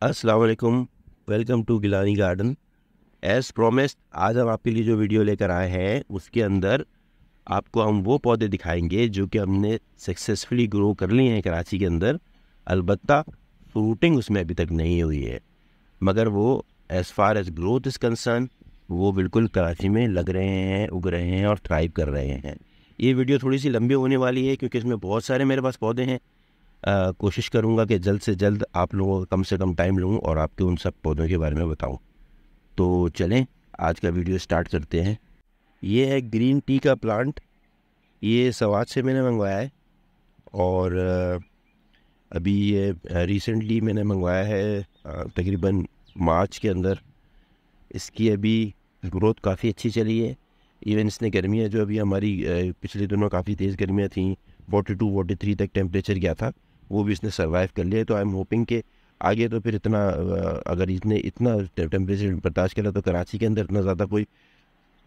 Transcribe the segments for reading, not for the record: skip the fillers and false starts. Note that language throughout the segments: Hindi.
अस्सलाम वालेकुम। Welcome to Gilani garden. As promised आज हम आपके लिए जो वीडियो लेकर आए हैं उसके अंदर आपको हम वो पौधे दिखाएंगे जो कि हमने सक्सेसफुली ग्रो कर लिए हैं कराची के अंदर। अलबत्ता फ्रूटिंग उसमें अभी तक नहीं हुई है, मगर वो as far as growth is concern वो बिल्कुल कराची में लग रहे हैं, उग रहे हैं और थ्राइव कर रहे हैं। ये वीडियो थोड़ी सी लंबी होने वाली है क्योंकि इसमें बहुत सारे मेरे पास पौधे हैं। कोशिश करूँगा कि जल्द से जल्द आप लोगों का कम से कम टाइम लूँ और आपके उन सब पौधों के बारे में बताऊँ। तो चलें आज का वीडियो स्टार्ट करते हैं। ये है ग्रीन टी का प्लांट। ये सवात से मैंने मंगवाया है और अभी ये रिसेंटली मैंने मंगवाया है, तकरीबन मार्च के अंदर। इसकी अभी ग्रोथ काफ़ी अच्छी चली है। इवन इसने गर्मियाँ जो अभी हमारी पिछले दिनों काफ़ी तेज़ गर्मियाँ थी, 42-43 तक टेम्परेचर गया था, वो भी इसने सर्वाइव कर लिया। तो आई एम होपिंग कि आगे तो फिर इतना अगर इसने इतना टेम्परेचर बर्दाश्त करा तो कराची के अंदर इतना ज़्यादा कोई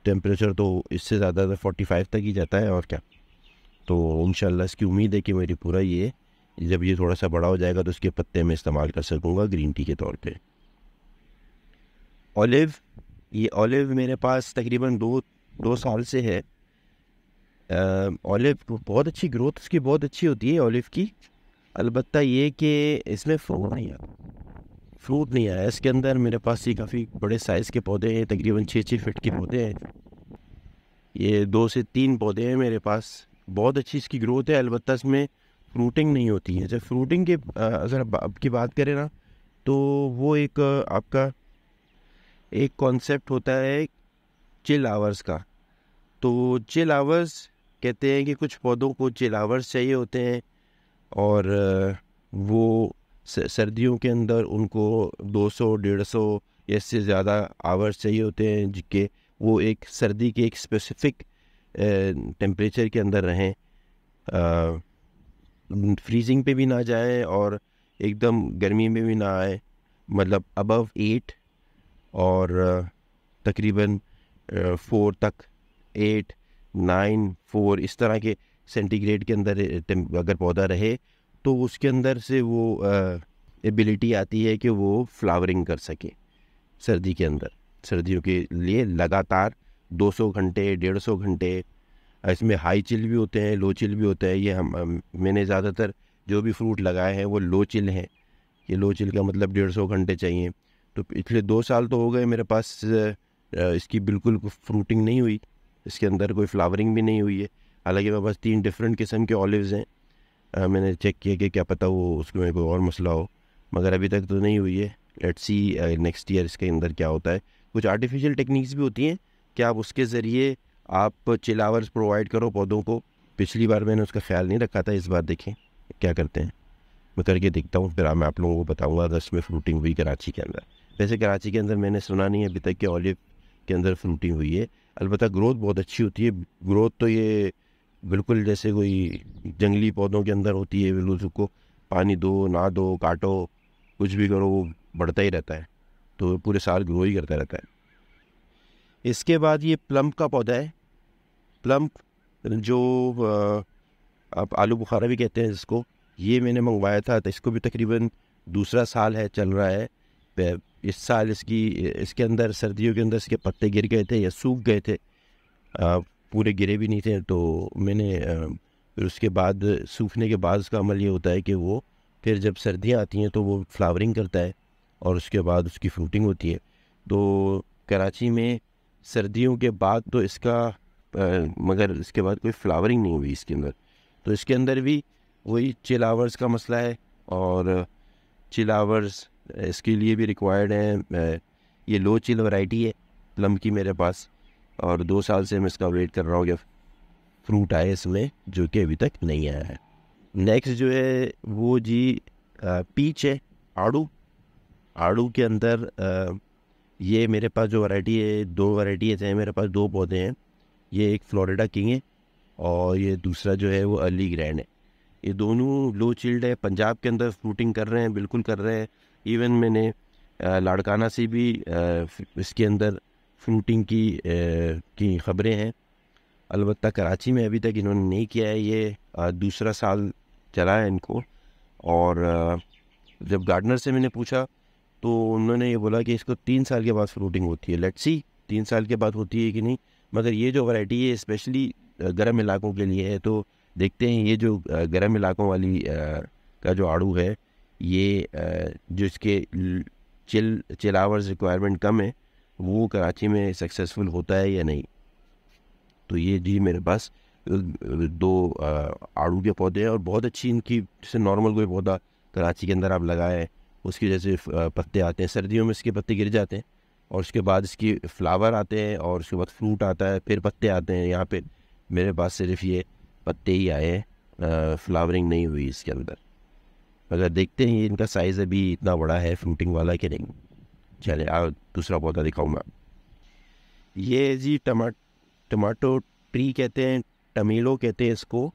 टेम्परेचर तो इससे ज़्यादा 45 तक ही जाता है और क्या। तो इंशाल्लाह इसकी उम्मीद है कि मेरी पूरा ये जब ये थोड़ा सा बड़ा हो जाएगा तो उसके पत्ते मैं इस्तेमाल कर सकूँगा ग्रीन टी के तौर पर। ऑलिव, ये ऑलिव मेरे पास तकरीबन दो साल से है। ऑलिव बहुत अच्छी ग्रोथ उसकी बहुत अच्छी होती है ऑलिव की। अलबत्ता ये कि इसमें फ्रूट नहीं आया इसके अंदर। मेरे पास ये काफ़ी बड़े साइज़ के पौधे हैं, तकरीबन 6-6 फीट के पौधे हैं। ये 2 से 3 पौधे हैं मेरे पास। बहुत अच्छी इसकी ग्रोथ है, अलबत्ता इसमें फ्रूटिंग नहीं होती है। जब फ्रूटिंग के अगर अब की बात करें ना, तो वो एक आपका एक कॉन्सेप्ट होता है चिल आवर्स का। तो चिल आवर्स कहते हैं कि कुछ पौधों को चिल आवर्स चाहिए होते हैं और वो सर्दियों के अंदर उनको 200-150 या इससे ज़्यादा आवर्स चाहिए होते हैं जिसके वो एक सर्दी के एक स्पेसिफिक टेम्परेचर के अंदर रहें, फ्रीजिंग पे भी ना जाए और एकदम गर्मी में भी ना आए, मतलब अबव 8 और तकरीबन 4 तक, 8, 9, 4 इस तरह के सेंटीग्रेड के अंदर अगर पौधा रहे तो उसके अंदर से वो एबिलिटी आती है कि वो फ्लावरिंग कर सके सर्दी के अंदर। सर्दियों के लिए लगातार 200 घंटे 150 घंटे। इसमें हाई चिल भी होते हैं, लो चिल भी होता है। ये मैंने ज़्यादातर जो भी फ्रूट लगाए हैं वो लो चिल हैं। ये लो चिल का मतलब 150 घंटे चाहिए। तो पिछले 2 साल तो हो गए मेरे पास इसकी बिल्कुल फ्रूटिंग नहीं हुई, इसके अंदर कोई फ्लावरिंग भी नहीं हुई है। हालांकि मेरे पास 3 डिफरेंट किस्म के ऑलिव्स हैं। मैंने चेक किया कि क्या पता वो उसमें कोई और मसला हो, मगर अभी तक तो नहीं हुई है। लेट्स सी नेक्स्ट ईयर इसके अंदर क्या होता है। कुछ आर्टिफिशियल टेक्निक्स भी होती हैं कि आप उसके ज़रिए आप चिल आवर्स प्रोवाइड करो पौधों को। पिछली बार मैंने उसका ख्याल नहीं रखा था, इस बार देखें क्या करते हैं। मैं करके देखता हूँ, फिर मैं आप लोगों को बताऊँगा अगर इसमें फ्रूटिंग हुई कराची के अंदर। वैसे कराची के अंदर मैंने सुना नहीं है अभी तक कि ऑलिव के अंदर फ्रूटिंग हुई है। अलबत्ता ग्रोथ बहुत अच्छी होती है। ग्रोथ तो ये बिल्कुल जैसे कोई जंगली पौधों के अंदर होती है, बिल्कुल उसको पानी दो ना दो काटो कुछ भी करो वो बढ़ता ही रहता है, तो पूरे साल ग्रो ही करता रहता है। इसके बाद ये प्लम का पौधा है। प्लम जो आप आलू बुखारा भी कहते हैं जिसको, ये मैंने मंगवाया था। तो इसको भी तकरीबन दूसरा साल है चल रहा है। इस साल इसके अंदर सर्दियों के अंदर इसके पत्ते गिर गए थे या सूख गए थे, पूरे गिरे भी नहीं थे। तो मैंने फिर उसके बाद सूखने के बाद उसका अमल ये होता है कि वो फिर जब सर्दियाँ आती हैं तो वो फ्लावरिंग करता है और उसके बाद उसकी फ्रूटिंग होती है। तो कराची में सर्दियों के बाद तो इसका मगर इसके बाद कोई फ्लावरिंग नहीं हुई इसके अंदर। तो इसके अंदर भी वही चिल आवर्स का मसला है और चिल आवर्स इसके लिए भी रिक्वायर्ड है। ये लो चिल वैरायटी है प्लम की मेरे पास और 2 साल से मैं इसका वेट कर रहा हूँ कि फ्रूट आए इसमें, जो कि अभी तक नहीं आया है। नेक्स्ट जो है वो जी पीच है, आड़ू। आड़ू के अंदर ये मेरे पास जो वैरायटी है, 2 वैरायटीज़ हैं मेरे पास, 2 पौधे हैं। ये एक फ्लोरिडा किंग है और ये दूसरा जो है वो अर्ली ग्रैंड है। ये दोनों लो चिल्ड है, पंजाब के अंदर फ्रूटिंग कर रहे हैं, बिल्कुल कर रहे हैं। इवन मैंने लाड़काना से भी इसके अंदर फ्रूटिंग की ख़बरें हैं। अलबत्ता कराची में अभी तक इन्होंने नहीं किया है। ये दूसरा साल चला है इनको। और जब गार्डनर से मैंने पूछा तो उन्होंने ये बोला कि इसको 3 साल के बाद फ्रूटिंग होती है। लेट्स सी 3 साल के बाद होती है कि नहीं। मगर ये जो वैरायटी है स्पेशली गर्म इलाकों के लिए है, तो देखते हैं ये जो गर्म इलाकों वाली का जो आड़ू है, ये जो इसके चिल आवर्स रिक्वायरमेंट कम है, वो कराची में सक्सेसफुल होता है या नहीं। तो ये जी मेरे पास 2 आड़ू के पौधे हैं और बहुत अच्छी इनकी, जैसे नॉर्मल कोई पौधा कराची के अंदर आप लगाए उसके जैसे पत्ते आते हैं, सर्दियों में इसके पत्ते गिर जाते हैं और उसके बाद इसकी फ्लावर आते हैं और उसके बाद फ्रूट आता है, फिर पत्ते आते हैं। यहाँ पे मेरे पास सिर्फ ये पत्ते ही आए हैं, फ्लावरिंग नहीं हुई इसके अंदर। अगर देखते हैं ये इनका साइज़ अभी इतना बड़ा है फ्रूटिंग वाला कि नहीं। चले दूसरा पौधा दिखाऊंगा। ये जी टमाटो ट्री कहते हैं, टमेलो कहते हैं इसको।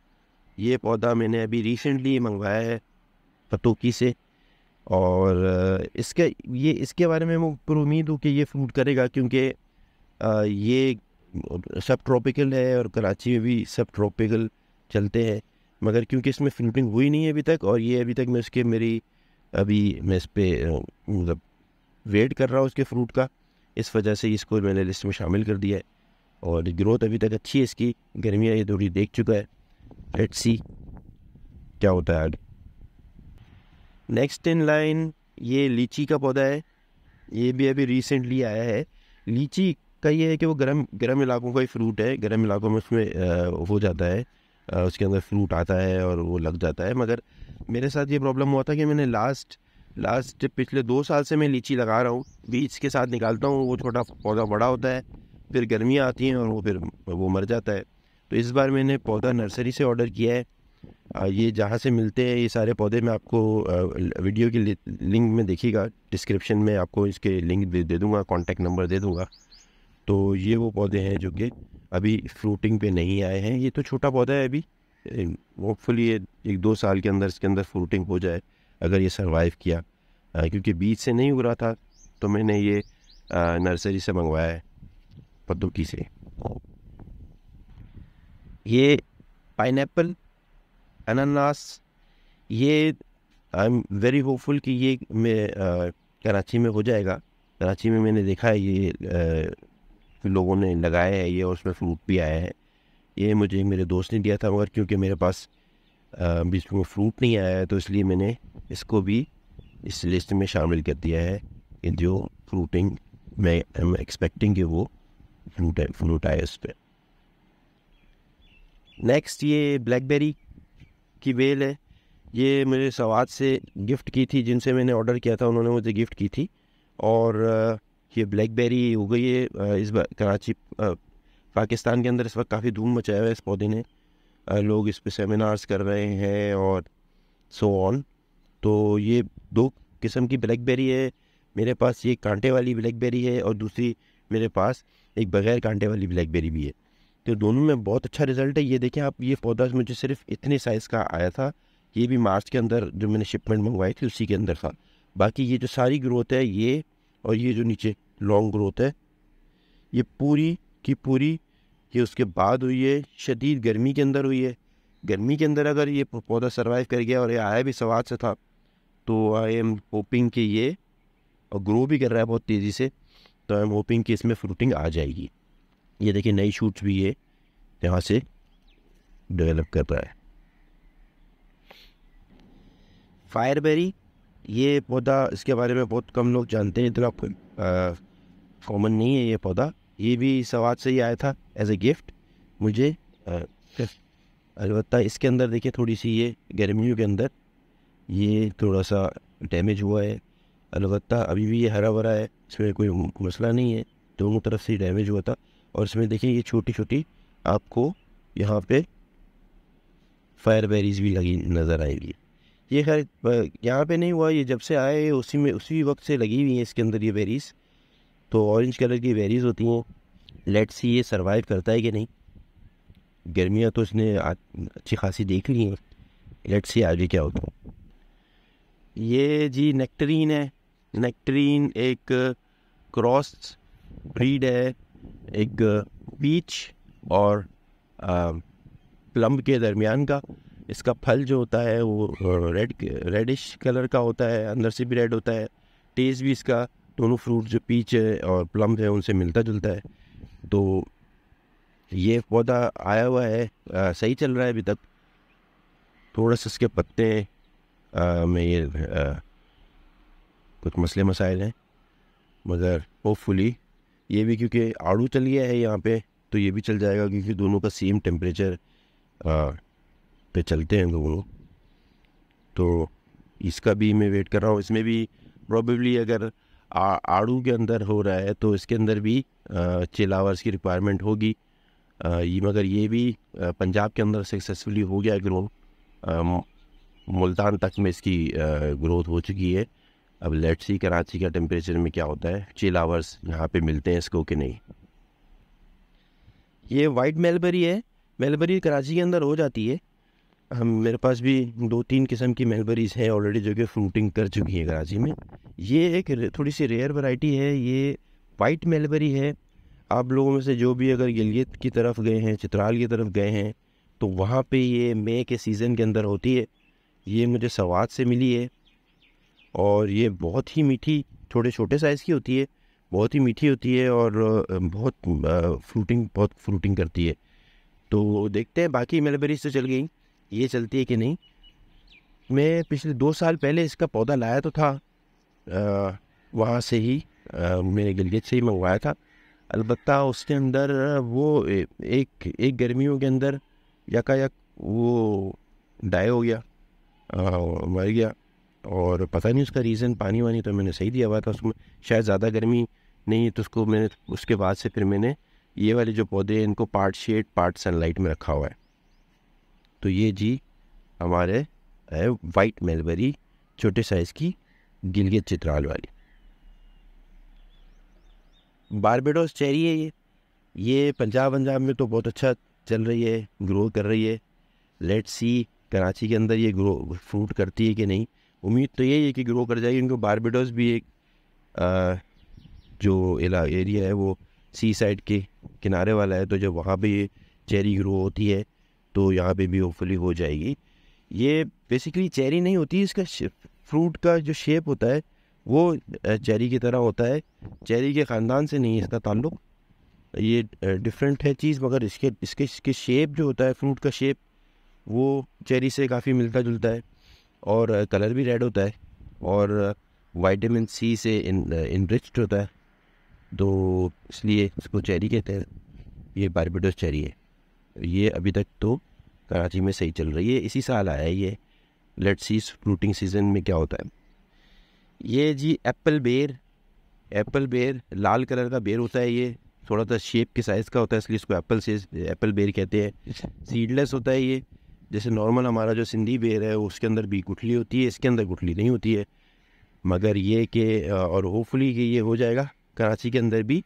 ये पौधा मैंने अभी रिसेंटली मंगवाया है पतोकी से, और इसके बारे में मैं पूरी उम्मीद हूँ कि ये फ्रूट करेगा, क्योंकि ये सब ट्रॉपिकल है और कराची में भी सब ट्रॉपिकल चलते हैं। मगर क्योंकि इसमें फ्रूटिंग हुई नहीं है अभी तक, और ये अभी तक मैं इस पर मतलब वेट कर रहा हूँ उसके फ्रूट का, इस वजह से इसको मैंने लिस्ट में शामिल कर दिया है। और ग्रोथ अभी तक अच्छी है इसकी, गर्मियाँ ये थोड़ी देख चुका है। लेट्स सी क्या होता है आगे। नेक्स्ट इन लाइन ये लीची का पौधा है। ये भी अभी रिसेंटली आया है। लीची का ये है कि वो गर्म इलाकों का ही फ्रूट है। गर्म इलाकों में उसमें हो जाता है, उसके अंदर फ्रूट आता है और वो लग जाता है। मगर मेरे साथ ये प्रॉब्लम हुआ था कि मैंने लास्ट पिछले 2 साल से मैं लीची लगा रहा हूँ, बीज के साथ निकालता हूँ, वो छोटा पौधा बड़ा होता है, फिर गर्मियाँ आती हैं और फिर वो मर जाता है। तो इस बार मैंने पौधा नर्सरी से ऑर्डर किया है। ये जहाँ से मिलते हैं ये सारे पौधे, मैं आपको वीडियो की लिंक में देखिएगा, डिस्क्रिप्शन में आपको इसके लिंक दे दूँगा, कॉन्टैक्ट नंबर दे दूँगा। तो ये वो पौधे हैं जो कि अभी फ्रूटिंग पे नहीं आए हैं। ये तो छोटा पौधा है अभी, होपफुली ये 1-2 साल के अंदर इसके अंदर फ्रूटिंग हो जाए, अगर ये सरवाइव किया। क्योंकि बीज से नहीं उग रहा था, तो मैंने ये नर्सरी से मंगवाया है, पतोकी से। ये पाइनएप्पल, अनानास, ये आई एम वेरी होपफुल कि ये कराची में हो जाएगा। कराची में मैंने देखा है ये लोगों ने लगाया है ये, और उसमें फ्रूट भी आया है। ये मुझे मेरे दोस्त ने दिया था, मगर क्योंकि मेरे पास बीच में फ्रूट नहीं आया है, तो इसलिए मैंने इसको भी इस लिस्ट में शामिल कर दिया है कि जो फ्रूटिंग मैं एम एक्सपेक्टिंग कि वो फ्रूट आए उस पर। नेक्स्ट ये ब्लैकबेरी की बेल है। ये मुझे सवाद से गिफ्ट की थी, जिनसे मैंने ऑर्डर किया था उन्होंने मुझे गिफ्ट की थी। और ये ब्लैकबेरी हो गई है इस बार कराची पाकिस्तान के अंदर इस वक्त काफ़ी धूम मचाया हुआ है इस पौधे ने। लोग इस पे सेमिनार्स कर रहे हैं और सो ऑन। तो ये 2 किस्म की ब्लैकबेरी है मेरे पास। ये कांटे वाली ब्लैकबेरी है और दूसरी मेरे पास एक बग़ैर कांटे वाली ब्लैकबेरी भी है। तो दोनों में बहुत अच्छा रिज़ल्ट है। ये देखें आप, ये पौधा मुझे सिर्फ इतने साइज़ का आया था। ये भी मार्च के अंदर जो मैंने शिपमेंट मंगवाई थी उसी के अंदर था। बाकी ये जो सारी ग्रोथ है ये, और ये जो नीचे लॉन्ग ग्रोथ है, ये पूरी की पूरी ये उसके बाद हुई है, शदीद गर्मी के अंदर हुई है। गर्मी के अंदर अगर ये पौधा सर्वाइव कर गया और ये आया भी सवाद से था, तो आई एम होपिंग कि ये, और ग्रो भी कर रहा है बहुत तेज़ी से, तो आई एम होपिंग कि इसमें फ्रूटिंग आ जाएगी। ये देखिए नई शूट्स भी ये यहाँ से डेवलप कर रहा है। फायरबेरी, ये पौधा, इसके बारे में बहुत कम लोग जानते हैं, इतना कॉमन नहीं है ये पौधा। ये भी सवाद से ही आया था एज ए गिफ्ट मुझे। अलबत्ता इसके अंदर देखिए थोड़ी सी ये गर्मियों के अंदर ये थोड़ा सा डैमेज हुआ है। अलबत्ता अभी भी ये हरा भरा है, इसमें कोई मसला नहीं है, दोनों तरफ से डैमेज हुआ था। और इसमें देखिए ये छोटी छोटी आपको यहाँ पे फायरबेरीज भी लगी नज़र आएगी। ये खैर यहाँ पे नहीं हुआ, ये जब से आए उसी वक्त से लगी हुई है इसके अंदर ये बेरीज़। तो ऑरेंज कलर की बेरीज़ होती हैं। लेट्स सी ये सरवाइव करता है कि नहीं। गर्मियाँ तो इसने अच्छी खासी देख ली हैं, लेट्स सी आगे क्या होता है। ये जी नेक्टरीन है। नेक्टरीन एक क्रॉस ब्रीड है, एक पीच और प्लम के दरमियान का। इसका फल जो होता है वो रेडिश कलर का होता है, अंदर से भी रेड होता है, टेस्ट भी इसका दोनों फ्रूट जो पीच है और प्लम है उनसे मिलता जुलता है। तो ये पौधा आया हुआ है, सही चल रहा है अभी तक। थोड़ा सा इसके पत्ते में ये कुछ मसले मसाइल हैं, मगर होपफुली ये भी, क्योंकि आड़ू चल गया है यहाँ पे, तो ये भी चल जाएगा, क्योंकि दोनों का सेम टेम्परेचर पे चलते हैं दोनों। तो इसका भी मैं वेट कर रहा हूँ। इसमें भी प्रोबेबली अगर आड़ू के अंदर हो रहा है तो इसके अंदर भी चिल आवर्स की रिक्वायरमेंट होगी। ये मगर ये भी पंजाब के अंदर सक्सेसफुली हो गया ग्रो। मुल्तान तक में इसकी ग्रोथ हो चुकी है। अब लेट्स सी कराची का टेम्परेचर में क्या होता है, चिल आवर्स यहाँ पे मिलते हैं इसको कि नहीं। ये वाइट मेलबरी है। मेलबरी कराची के अंदर हो जाती है। मेरे पास भी 2-3 किस्म की मेलबरीज हैं ऑलरेडी जो कि फ्रूटिंग कर चुकी है कराची में। ये एक थोड़ी सी रेयर वैरायटी है, ये वाइट मेलबरी है। आप लोगों में से जो भी अगर गिलगित की तरफ गए हैं, चित्राल की तरफ गए हैं, तो वहाँ पे ये मई के सीज़न के अंदर होती है। ये मुझे सवात से मिली है और ये बहुत ही मीठी, छोटे छोटे साइज़ की होती है, बहुत ही मीठी होती है और बहुत फ्रूटिंग करती है। तो देखते हैं, बाकी मेलबरीज तो चल गई, ये चलती है कि नहीं। मैं पिछले 2 साल पहले इसका पौधा लाया तो था, वहाँ से ही मैंने गिलगित से ही मंगवाया था। अलबत्ता उसके अंदर वो एक गर्मियों के अंदर यकायक वो डाई हो गया, मर गया। और पता नहीं उसका रीज़न, पानी वानी तो मैंने सही दिया हुआ था उसमें, शायद ज़्यादा गर्मी नहीं, तो उसको मैंने उसके बाद से फिर मैंने ये वाले जो पौधे हैं इनको पार्ट शेड पार्ट सनलाइट में रखा हुआ है। तो ये जी हमारे है वाइट मेलबरी, छोटे साइज़ की गिलगित चित्राल वाली। बारबेडोस चेरी है ये पंजाब में तो बहुत अच्छा चल रही है, ग्रो कर रही है। लेट्स सी कराची के अंदर ये ग्रो फ्रूट करती है कि नहीं। उम्मीद तो यही है कि ग्रो कर जाएगी, क्योंकि बारबेडोस भी एक जो एरिया है वो सी साइड के किनारे वाला है, तो जब वहाँ पे ये चेरी ग्रो होती है तो यहाँ पे भी होपफुली हो जाएगी। ये बेसिकली चेरी नहीं होती, इसका फ्रूट का जो शेप होता है वो चेरी की तरह होता है। चेरी के ख़ानदान से नहीं है इसका ताल्लुक़, ये डिफरेंट है चीज़, मगर इसके शेप जो होता है, फ्रूट का शेप, वो चेरी से काफ़ी मिलता जुलता है और कलर भी रेड होता है और विटामिन सी से इनरिच्ड होता है, तो इसलिए इसको चेरी कहते हैं। ये बारबेडोस चेरी है, ये अभी तक तो कराची में सही चल रही है, इसी साल आया है ये। लेट्स सी फ्रूटिंग सीज़न में क्या होता है। ये जी एप्पल बेर लाल कलर का बेर होता है, ये थोड़ा सा शेप के साइज़ का होता है, इसलिए इसको एप्पल बेर कहते हैं। सीडलेस होता है ये, जैसे नॉर्मल हमारा जो सिंधी बेर है उसके अंदर भी गुठली होती है, इसके अंदर गुठली नहीं होती है। मगर ये कि और होपफुली कि ये हो जाएगा कराची के अंदर भी।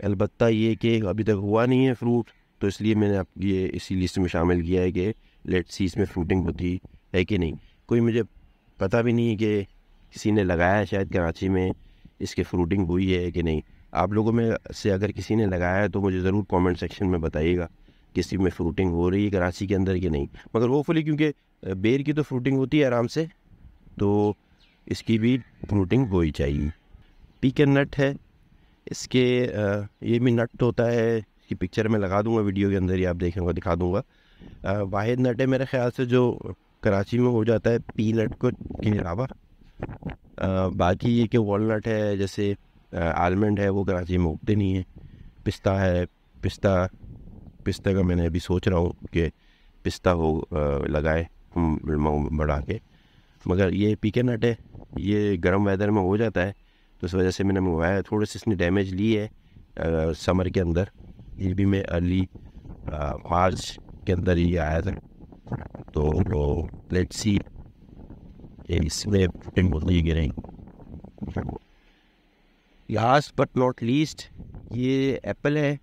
अलबत्ता ये कि अभी तक हुआ नहीं है फ्रूट, तो इसलिए मैंने आप ये इसी लिस्ट में शामिल किया है कि लेट्स सी इसमें फ्रूटिंग होती है कि नहीं। कोई मुझे पता भी नहीं है कि किसी ने लगाया है शायद कराची में, इसके फ्रूटिंग हुई है कि नहीं। आप लोगों में से अगर किसी ने लगाया है तो मुझे ज़रूर कमेंट सेक्शन में बताइएगा किसी में फ्रूटिंग हो रही है कराची के अंदर कि नहीं। मगर होपफुली, क्योंकि बेर की तो फ्रूटिंग होती है आराम से, तो इसकी भी फ्रूटिंग हो ही चाहिए। पीकन नट है इसके, ये भी नट होता है, इसकी पिक्चर मैं लगा दूंगा वीडियो के अंदर ही, आप देखेंगे दिखा दूंगा। वाहिद नट है मेरे ख्याल से जो कराची में हो जाता है पी नट को के अलावा। बाकी ये कि वॉलनट है, जैसे आलमंड है, वो कराची में उगते नहीं है। पिस्ता है, पिस्ता का मैंने अभी सोच रहा हूँ कि पिस्ता हो लगाए बढ़ा के। मगर ये पीकन नट है, ये गर्म वेदर में हो जाता है, तो इस वजह से मैंने मंगवाया। थोड़े से इसने डैमेज ली है समर के अंदर, ये भी मैं अर्ली मार्च के अंदर ये आया था। तो लेट्स सी इसमें फ्रूटिंग होती है नहीं। लास्ट बट नॉट लीस्ट ये एप्पल है।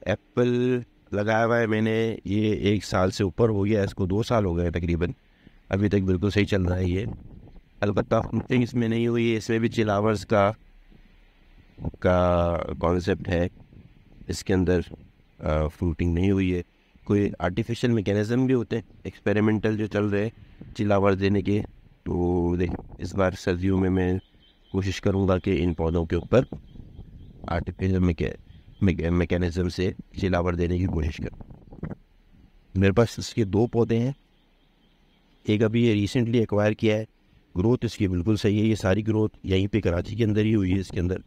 एप्पल लगाया हुआ है मैंने, ये 1 साल से ऊपर हो गया, इसको 2 साल हो गए तकरीबन, अभी तक बिल्कुल सही चल रहा है ये। अलबत्ता फ्रूटिंग इसमें नहीं हुई है, इसमें भी चिल आवर्स का कॉन्सेप्ट है, इसके अंदर फ्रूटिंग नहीं हुई है। कोई आर्टिफिशियल मैकेनिज़्म भी होते हैं एक्सपेरिमेंटल जो चल रहे हैं चिल आवर्स देने के। तो देख इस बार सर्दियों में मैं कोशिश करूँगा कि इन पौधों के ऊपर आर्टिफिशियल मैकेनिज़्म से चिलावर देने की कोशिश करूँ। मेरे पास इसके 2 पौधे हैं, एक अभी ये रिसेंटली एक्वायर किया है। ग्रोथ इसकी बिल्कुल सही है, ये सारी ग्रोथ यहीं पे कराची के अंदर ही हुई है। इसके अंदर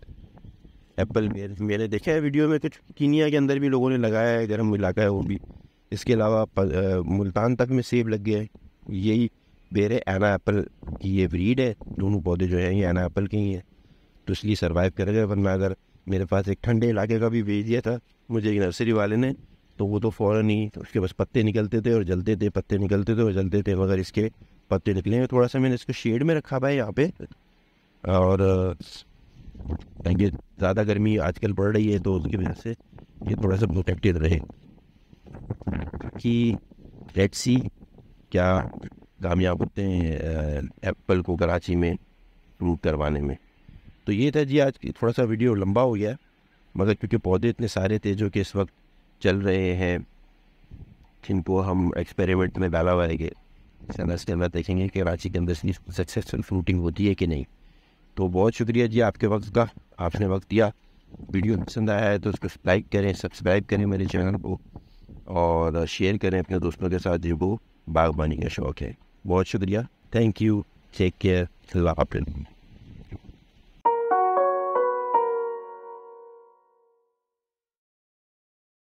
एप्पल मैंने देखा है वीडियो में, कुछ कीनिया के अंदर भी लोगों ने लगाया है, गर्म इलाका है वो भी। इसके अलावा मुल्तान तक में सेब लग गया है। यही बेरे एना एप्पल की ये ब्रीड है, दोनों पौधे जो हैं ये एना एप्पल के ही हैं, तो इसलिए सर्वाइव कर गए। वरना अगर मेरे पास एक ठंडे इलाके का भी भेज दिया था मुझे एक नर्सरी वाले ने, तो वो तो फ़ौरन ही तो उसके बस पत्ते निकलते थे और जलते थे, पत्ते निकलते थे और जलते थे। मगर इसके पत्ते निकले हैं। थोड़ा सा मैंने इसको शेड में रखा हुआ है यहाँ पे, और ताकि ज़्यादा गर्मी आजकल पड़ रही है तो उसकी वजह से ये थोड़ा सा प्रोटेक्टेड रहे। कि लेट्स सी क्या कामयाब होते हैं एप्पल को कराची में फ्रूट करवाने में। तो ये था जी, आज थोड़ा सा वीडियो लंबा हो गया, मगर क्योंकि पौधे इतने सारे थे जो कि इस वक्त चल रहे हैं, जिनको हम एक्सपेरिमेंट में डाला हुआ है कि इसके अंदर देखेंगे कि कराची के अंदर सक्सेसफुल फ्रूटिंग होती है कि नहीं। तो बहुत शुक्रिया जी आपके वक्त का, आपने वक्त दिया। वीडियो पसंद आया है तो उसको लाइक करें, सब्सक्राइब करें मेरे चैनल को, और शेयर करें अपने दोस्तों के साथ जिनको बागबानी का शौक़ है। बहुत शुक्रिया, थैंक यू, टेक केयर, अल्लाह हाफ़िज़।